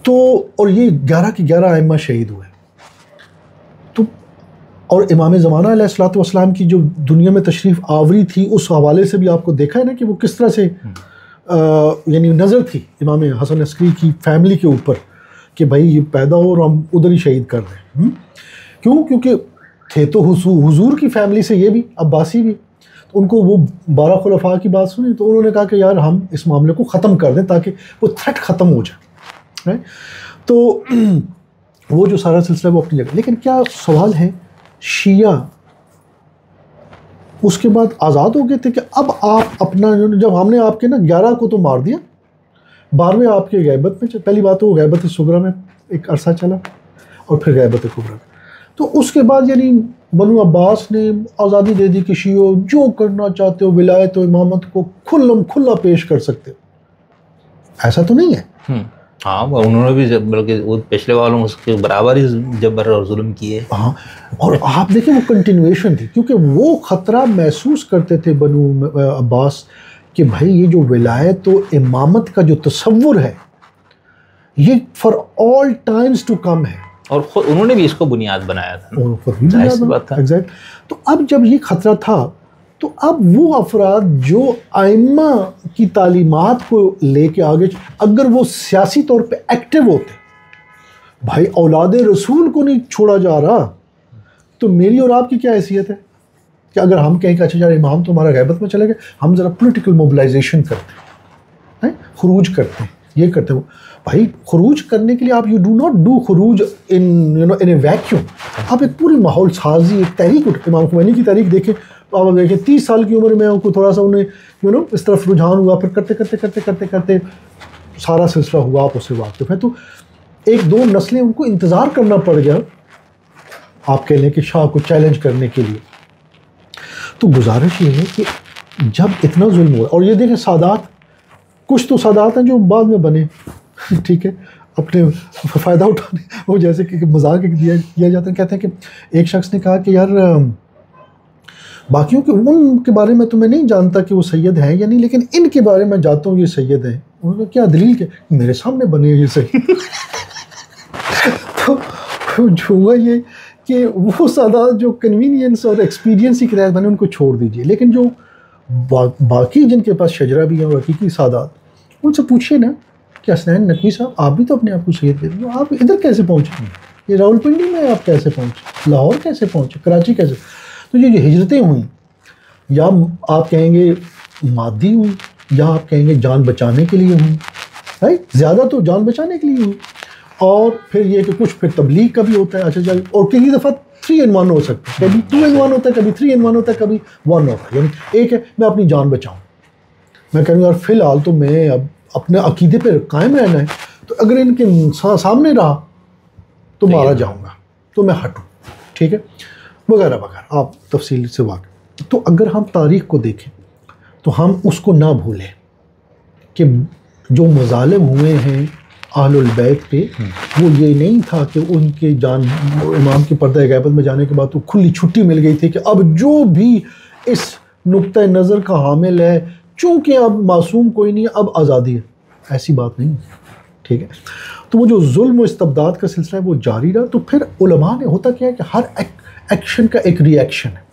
तो और ये 11 के 11 आइम्मा शहीद हुए, तो और इमाम ज़माना अलैहिस्सलातु वस्सलाम की जो दुनिया में तशरीफ़ आवरी थी उस हवाले से भी आपको देखा है ना कि वो किस तरह से यानी नज़र थी इमाम हसन अस्करी की फ़ैमिली के ऊपर कि भाई ये पैदा हो और हम उधर ही शहीद कर दें। क्यों? क्योंकि थे तो हुजूर की फ़ैमिली से ये भी, अब्बासी भी, उनको वो 12 खुलफा की बात सुनी तो उन्होंने कहा कि यार हम इस मामले को ख़त्म कर दें ताकि वो थ्रेट ख़त्म हो जाए। तो वो जो सारा सिलसिला वो अपनी जगह, लेकिन क्या सवाल है शिया उसके बाद आज़ाद हो गए थे कि अब आप अपना, जब हमने आपके ना 11 को तो मार दिया, 12वें आपके गैबत में, पहली बात तो वो गैबत सुगरा में एक अरसा चला और फिर गैबत कुबरा। तो उसके बाद यानी बनु अब्बास ने आज़ादी दे दी कि शियो जो करना चाहते हो विलायत और इमामत को खुला पेश कर सकते हो। ऐसा तो नहीं है। हाँ, उन्होंने भी बल्कि वो पिछले वालों उसके बराबर ही जबर और जुल्म किए। हाँ, और आप देखें वो कंटिन्यूएशन थी, क्योंकि वो ख़तरा महसूस करते थे बनु अब्बास कि भाई ये जो विलायत तो इमामत का जो तसव्वुर है ये for all times to come है, और खुद उन्होंने भी इसको बुनियाद बनाया था। एग्जैक्ट। तो अब जब ये ख़तरा था तो अब वो अफराद जो आइम्मा की तालीमात को लेके आगे, अगर वो सियासी तौर पे एक्टिव होते, भाई औलाद रसूल को नहीं छोड़ा जा रहा, तो मेरी और आपकी क्या हैसियत है कि अगर हम कहें कि अच्छा यार इमाम तो हमारा गैबत में चले गए, हम ज़रा पॉलिटिकल मोबिलाइजेशन करते हैं, खुरूज करते हैं, ये करते हैं। भाई खुरूज करने के लिए आप यू डू नॉट डू खुरूज इन ए वैक्यूम। आप एक पूरी माहौल साजी, एक तहरीक उठ, इमाम खुमैनी की तहरीक देखें तो आप देखें 30 साल की उम्र में उनको थोड़ा सा उन्हें इस तरफ रुझान हुआ, फिर करते सारा सिलसिला हुआ, आप उससे वाकिफ़ है। तो एक दो नस्लें उनको इंतज़ार करना पड़ गया, आप कह लें कि शाह को चैलेंज करने के लिए। तो गुजारिश ये है कि जब इतना जुल्म हुआ, और ये देखें सादात, कुछ तो सादात हैं जो बाद में बने, ठीक है, अपने फ़ायदा उठाने, वो जैसे कि मजाक किया जाता है। कहते हैं कि एक शख्स ने कहा कि यार बाकियों के उनके बारे में तो मैं नहीं जानता कि वो सैयद हैं या नहीं, लेकिन इनके बारे में जानता हूँ ये सैयद हैं। उन्होंने क्या दलील के, मेरे सामने बने ये सैयद। तो जो हुआ ये कि वो सादात जो कन्वीनियंस और एक्सपीरियंस ही के तहत बने उनको छोड़ दीजिए, लेकिन जो बाकी जिनके पास शजरा भी है और हकीकी सादात, उनसे पूछिए ना कि हसनैन नकवी साहब आप भी तो अपने आप को सैयद कहते हो, आप इधर कैसे पहुँचे, ये रावलपिंडी में आप कैसे पहुँचे, लाहौर कैसे पहुँचे, कराची कैसे। तो ये जो हिजरतें हुई, या आप कहेंगे मादी हुई, या आप कहेंगे जान बचाने के लिए हुई, राइट, ज़्यादा तो जान बचाने के लिए हुई। और फिर ये कि कुछ फिर तबलीग का भी होता है, अच्छा चल, और कई दफ़ा 3 in 1 हो सकता है, कभी 2 in 1 होता है, कभी 3 in 1 होता है, कभी 1 होता है। यानी एक है मैं अपनी जान बचाऊँ, मैं कहूँ यार फ़िलहाल तो मैं अब अपने अकीदे पर कायम रहना है, तो अगर इनके सामने रहा तो मारा जाऊँगा, तो मैं हटूँ, ठीक है, वगैरह वगैरह, आप तफसील से वाक़। तो अगर हम तारीख़ को देखें तो हम उसको ना भूलें कि जो मज़ालिम हुए हैं अहलुल बैत पे, वो ये नहीं था कि उनके जान इमाम के पर्दा गैबत में जाने के बाद तो खुली छुट्टी मिल गई थी कि अब जो भी इस नुक्ता नज़र का हामिल है, चूँकि अब मासूम कोई नहीं, अब आज़ादी है। ऐसी बात नहीं, ठीक है। तो वो जो जुल्म व इस्तबदाद का सिलसिला है वो जारी रहा। तो फिर उलमा ने, होता क्या है कि हर एक्शन का एक रिएक्शन है।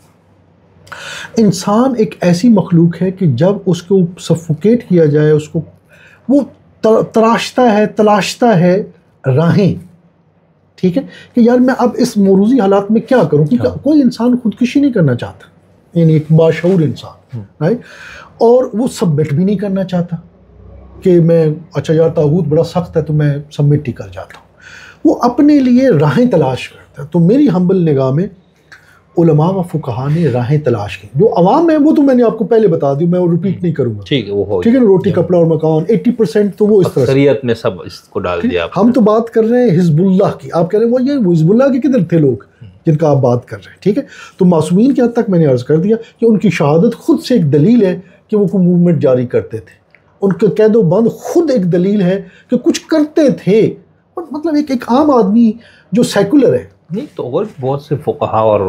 इंसान एक ऐसी मखलूक है कि जब उसको सफोकेट किया जाए, उसको वो तलाशता है राहें, ठीक है, कि यार मैं अब इस मौरूज़ी हालात में क्या करूं, क्योंकि कोई इंसान खुदकुशी नहीं करना चाहता, यानी एक बाशऊर इंसान, राइट, और वो सबमिट भी नहीं करना चाहता कि मैं अच्छा यार तागूत बड़ा सख्त है तो मैं सबमिट ही कर जाता हूँ। वो अपने लिए राहें तलाश करता है। तो मेरी हम्बल निगाह में उलमा व फुकहा ने राहें तलाश की। जो अवाम है वो तो मैंने आपको पहले बता दी, मैं वो रिपीट नहीं करूँगा, ठीक है, वो ठीक है ना, रोटी कपड़ा और मकान 80% तो वो इस तरह शरीयत में सब इसको डाल दिया। हम तो बात कर रहे हैं हिजबुल्लाह की, आप कह रहे हैं वो ये हिजबुल्लाह के किधर थे लोग जिनका आप बात कर रहे हैं, ठीक है। तो मासूमीन के हद तक मैंने अर्ज़ कर दिया कि उनकी शहादत खुद से एक दलील है कि वो कोई मूवमेंट जारी करते थे, उनका कैदो बंद खुद एक दलील है कि कुछ करते थे। मतलब एक आम आदमी जो सेकुलर है, नहीं तो और बहुत से फुक़हा और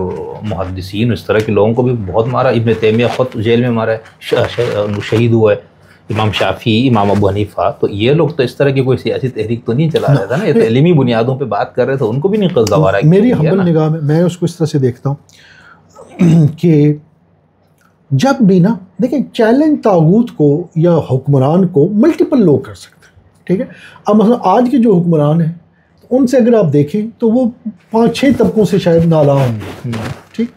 मुहद्दिसीन इस तरह के लोगों को भी बहुत मारा। इब्न तैमिया खुद जेल में मारा है, शहीद हुआ है, इमाम शाफी, इमाम अबू हनीफा। तो ये लोग तो इस तरह की कोई सियासी तहरीक तो नहीं चला रहा था ना, ये तो इल्मी बुनियादों पे बात कर रहे थे, उनको भी नहीं गवारा। मेरी हम्बल निगाह में मैं उसको इस तरह से देखता हूँ कि जब भी ना देखें, चैलेंज तागूत को या हुक्मरान को मल्टीपल लोग कर सकते हैं, ठीक है। अब मतलब आज के जो हुक्मरान हैं उनसे अगर आप देखें तो वो 5-6 तबकों से शायद नाला होंगे, ठीक।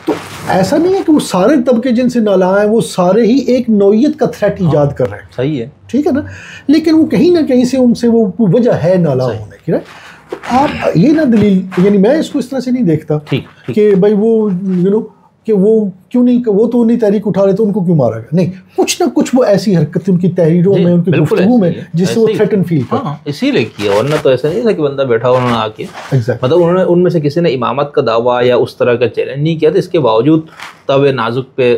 तो ऐसा नहीं है कि वो सारे तबके जिनसे नाला है वो सारे ही एक नौइयत का थ्रेट ईजाद कर रहे हैं, सही है, ठीक है ना, लेकिन वो कहीं ना कहीं से उनसे वो वजह है नाला होने की। तो आप ये ना दलील, यानी मैं इसको इस तरह से नहीं देखता कि भाई वो कि वो क्यों नहीं, वो तो नहीं तहरीक उठा रहे तो उनको क्यों मारा गया, नहीं, कुछ ना कुछ वो ऐसी हरकतें उनकी तहरीरों में, उनकी गुफ्तगू में जिससे वो थ्रेटन फील करते हैं, इसीलिए किया, वरना तो ऐसा नहीं था कि बंदा बैठा उन्होंने आके मतलब उन्होंने उनमें से किसी ने इमामत का दावा या उस तरह का चैलेंज नहीं किया था, इसके बावजूद तब नाजुक पे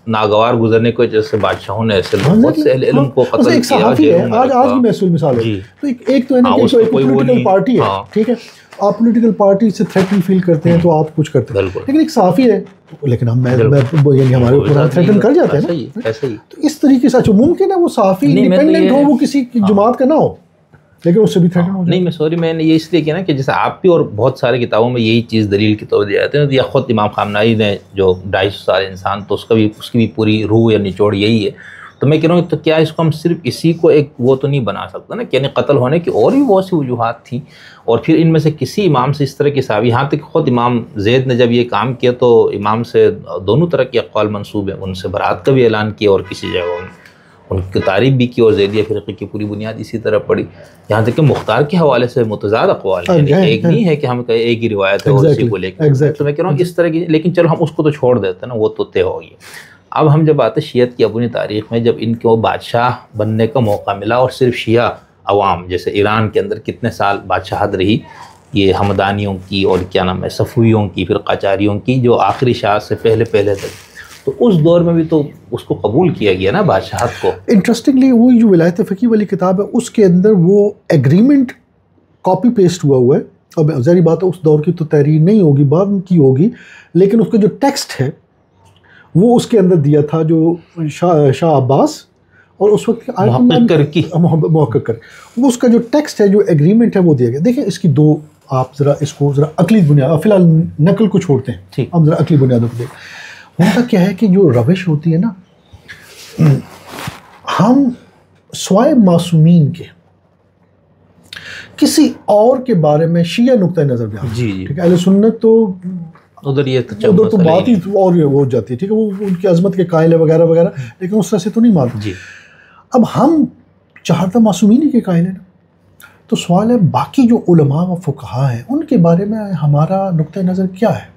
नागवार गुजरने की वजह से बादशाहों ने ऐसे बहुत से इल्म को कत्ल किया। एक सहाफ़ी है, आज की महसूल मिसाल है, तो एक तो है ना कि कोई पॉलिटिकल पार्टी है, ठीक है, आप पॉलिटिकल पार्टी से थ्रेटन फील करते हैं तो आप कुछ करते हैं, लेकिन एक सहाफ़ी है, लेकिन हम यानी हमारे ऊपर थ्रेटन कर जाते हैं ना, तो इस तरीके से मुमकिन है वो सहाफ़ी इंडिपेंडेंट हो, वो किसी जमात का ना हो, लेकिन उससे भी थ्रेटन हो जाए। नहीं, मैंने ये इसलिए किया ना कि जैसे आप भी और बहुत सारे किताबों में यही चीज़ दलील के तौर दिए जाते हैं, या ख़ुद इमाम खामनाई ने जो 250 साल इंसान, तो उसकी भी पूरी रूह या निचोड़ यही है। तो मैं कह रहा हूँ तो क्या इसको हम सिर्फ इसी को एक वो तो नहीं बना सकते ना, यानी कत्ल होने की और भी बहुत सी वजूहात थी, और फिर इनमें से किसी इमाम से इस तरह की साहब, यहाँ तक ख़ुद इमाम ज़ैद ने जब ये काम किया तो इमाम से दोनों तरह के अक़वाल मंसूब हैं, उनसे बरात का भी ऐलान किया और किसी जगह उनकी तारीफ़ भी की, और ज़ैदिया फ़िरक़े की पूरी बुनियाद इसी तरह पड़ी। यहाँ तक कि मुख्तार के हवाले से मुतज़ाद अक़वाल हैं, एक नहीं है कि हम कहें एक ही रिवायत है और उसी को लेकर, तो मैं कह रहा हूँ इस तरह की, लेकिन चलो हम उसको तो छोड़ देते हैं ना, वो तो तय हो गई। अब हम जब आते शियत की अपनी तारीख़ में, जब इनको बादशाह बनने का मौका मिला और सिर्फ शिया अवाम, जैसे ईरान के अंदर कितने साल बादशाहत रही ये हमदानियों की और क्या नाम है सफ़वियों की, फिर क़चारियों की, जो आखिरी शाह से पहले तक, तो उस दौर में भी तो उसको कबूल किया गया ना बादशाहत को। इंटरेस्टिंगली वो जो विलायत फ़क़ीह वाली किताब है उसके अंदर वो एग्रीमेंट कॉपी पेस्ट हुआ है। अब ज़ाहिर बात है उस दौर की तो तहरीर नहीं होगी, बाद की होगी, लेकिन उसका जो टेक्स्ट है वो उसके अंदर दिया था जो शाह अब्बास और उस वक्त मुहक्किक कर, वो उसका जो टेक्स्ट है, जो एग्रीमेंट है वो दिया गया। देखिए इसकी दो, आप ज़रा इसको ज़रा अकली बुनियाद, फ़िलहाल नकल को छोड़ते हैं, हम ज़रा अकली बुनियादों को देखें। उनका क्या है कि जो रविश होती है ना, हम स्वाय मासूमीन के किसी और के बारे में शिया नुक्ता नज़र भी आती है, ठीक है, अहले सुन्नत तो उधर तो बात ही और हो जाती है, ठीक है, वो उनकी अजमत के कायल है वगैरह वगैरह, लेकिन उस तरह से तो नहीं मानते। अब हम चाहता मासूमीन के कायल है ना, तो सवाल है बाकी जो उलमा व फुक़हा हैं उनके बारे में हमारा नुक्ता नज़र क्या है?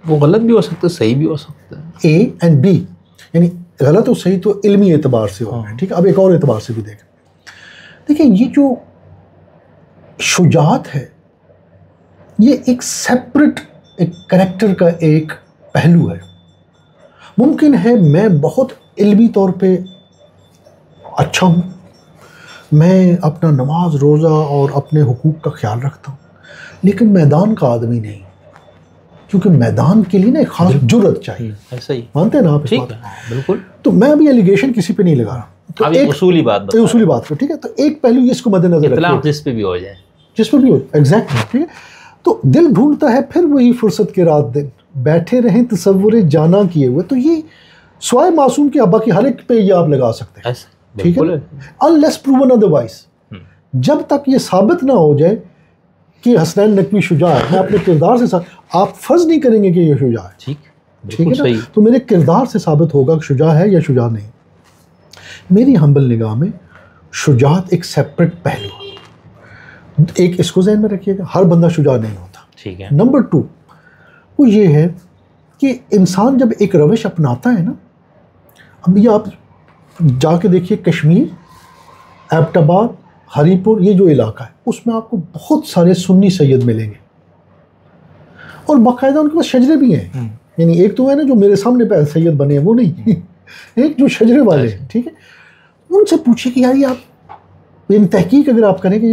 वो गलत भी हो सकता है, सही भी हो सकता है, ए एंड बी, यानी गलत और सही तो इल्मी एतबार से हो गया, ठीक है। अब एक और एतबार से भी देखिए ये जो शुजात है ये एक सेपरेट एक करैक्टर का एक पहलू है। मुमकिन है मैं बहुत इल्मी तौर पे अच्छा हूँ, मैं अपना नमाज रोज़ा और अपने हुकूक का ख्याल रखता हूँ, लेकिन मैदान का आदमी नहीं, क्योंकि मैदान के लिए ना एक खास जुर्रत चाहिए। ऐसा ही मानते हैं ना आप? ठीक है, बिल्कुल। तो मैं अभी एलिगेशन किसी पे नहीं लगा रहा, तो एक उसूली बात को, ठीक है, तो एक पहलू इसको मद्देनजर रखिए, जिस पे भी हो जाए, जिस पर भी हो, एग्जैक्टली, ठीक है। तो दिल ढूंढता है फिर वही फुर्सत के रात दिन, बैठे रहें तसव्वुर जाना किए हुए, तो ये स्वाय मासूम के अब्बा की हर एक पे ये आप लगा सकते हैं, ठीक है, अनलेस प्रूवन अदरवाइज। जब तक ये साबित ना हो जाए कि हसनैन नकवी शुजा है, मैं अपने किरदार से आप फर्ज नहीं करेंगे कि ये शुजा है, ठीक है ना, तो मेरे किरदार से साबित होगा कि शुजा है या शुजा नहीं। मेरी हम्बल निगाह में शुजात एक सेपरेट पहलू है, एक इसको ज़हन में रखिएगा, हर बंदा शुजा नहीं होता, ठीक है। नंबर 2 वो ये है कि इंसान जब एक रविश अपनाता है ना, अब ये आप जाके देखिए कश्मीर, एबटाबाद, हरीपुर, ये जो इलाका है उसमें आपको बहुत सारे सुन्नी सैयद मिलेंगे और बाकायदा उनके पास शजरे भी हैं, यानी एक तो है ना जो मेरे सामने पे सैयद बने हैं वो नहीं एक जो शजरे वाले हैं, ठीक है। उनसे पूछिए कि यार ये आप इन तहकीक अगर आप करें कि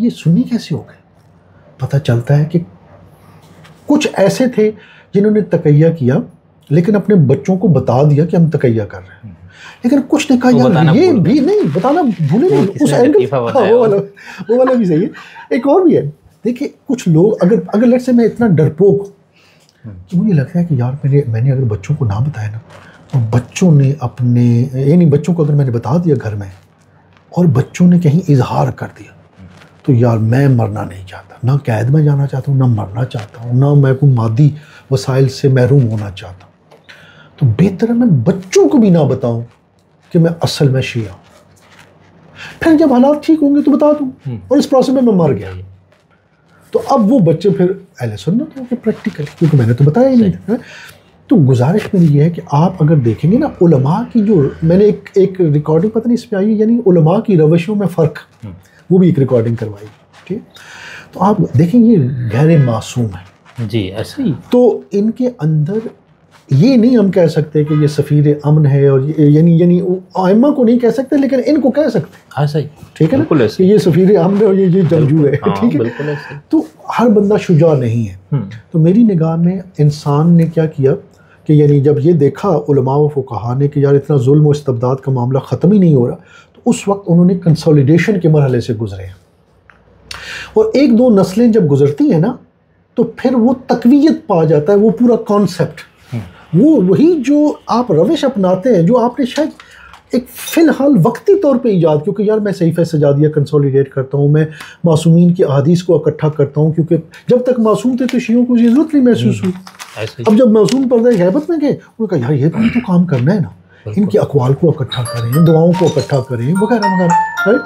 ये सुन्नी कैसे हो गए, पता चलता है कि कुछ ऐसे थे जिन्होंने तकैया किया लेकिन अपने बच्चों को बता दिया कि हम तकैया कर रहे हैं, लेकिन कुछ ने कहा यार ये भी नहीं बताना भूले नहीं, उस एंगल वो वाला भी सही है। एक और भी है, देखिए कुछ लोग अगर लेट्स से मैं इतना डरपोक कि मुझे लगता है कि यार मैंने अगर बच्चों को ना बताया ना, तो बच्चों ने अपने यानी बच्चों को अगर मैंने बता दिया घर में और बच्चों ने कहीं इजहार कर दिया, तो यार मैं मरना नहीं चाहता, ना कैद में जाना चाहता हूँ, ना मरना चाहता हूँ, ना मैं कोई मादी वसाइल से महरूम होना चाहता हूँ, तो बेहतर है मैं बच्चों को भी ना बताऊं कि मैं असल में शिया हूं। फिर जब हालात ठीक होंगे तो बता दूं, और इस प्रोसेस में मैं मर गया। तो अब वो बच्चे फिर अहले सुन्नत होंगे प्रैक्टिकली, क्योंकि मैंने तो बताया ही नहीं था। तो गुजारिश मेरी ये है कि आप अगर देखेंगे ना उलमा की जो, मैंने एक रिकॉर्डिंग पता नहीं इस पर आई है, यानी उलमा की रवशों में फ़र्क, वो भी एक रिकॉर्डिंग करवाई, ठीक। तो आप देखेंगे ये गैर मासूम है जी, ऐसे ही। तो इनके अंदर ये नहीं हम कह सकते कि ये सफ़ीर अमन है, और यानी आइम्मा को नहीं कह सकते, लेकिन इनको कह सकते हैं। हाँ सही, ठीक है ना, कि ये सफ़ीर अमन है और ये जंगजू है, ठीक है। बिल्कुल ऐसे। तो हर बंदा शुजा नहीं है। तो मेरी निगाह में इंसान ने क्या किया कि यानी जब ये देखा उलमा व फुक़हा ने कि यार इतना जुल्म और इस्तबदाद का मामला ख़त्म ही नहीं हो रहा, तो उस वक्त उन्होंने कंसोलिडेशन के मरहले से गुजरे हैं। और एक दो नस्लें जब गुजरती हैं ना, तो फिर वो तकवीयत पा जाता है, वो पूरा कॉन्सेप्ट, वो वही जो आप रविश अपनाते हैं, जो आपने शायद एक फ़िलहाल वक्ती तौर पे ईजाद, क्योंकि यार मैं सहीफ़े सजादिया कंसोलिडेट करता हूँ, मैं मासूमीन की अहादीस को इकट्ठा करता हूँ, क्योंकि जब तक मासूम थे तो शियों को ज़रूरत नहीं महसूस हुई। अब जब मासूम पर्दा गैबत में गए, उन्होंने कहा यार ये तो काम करना है ना, इनके अक़वाल को इकट्ठा करें, दुआओं को इकट्ठा करें, वगैरह वगैरह, राइट।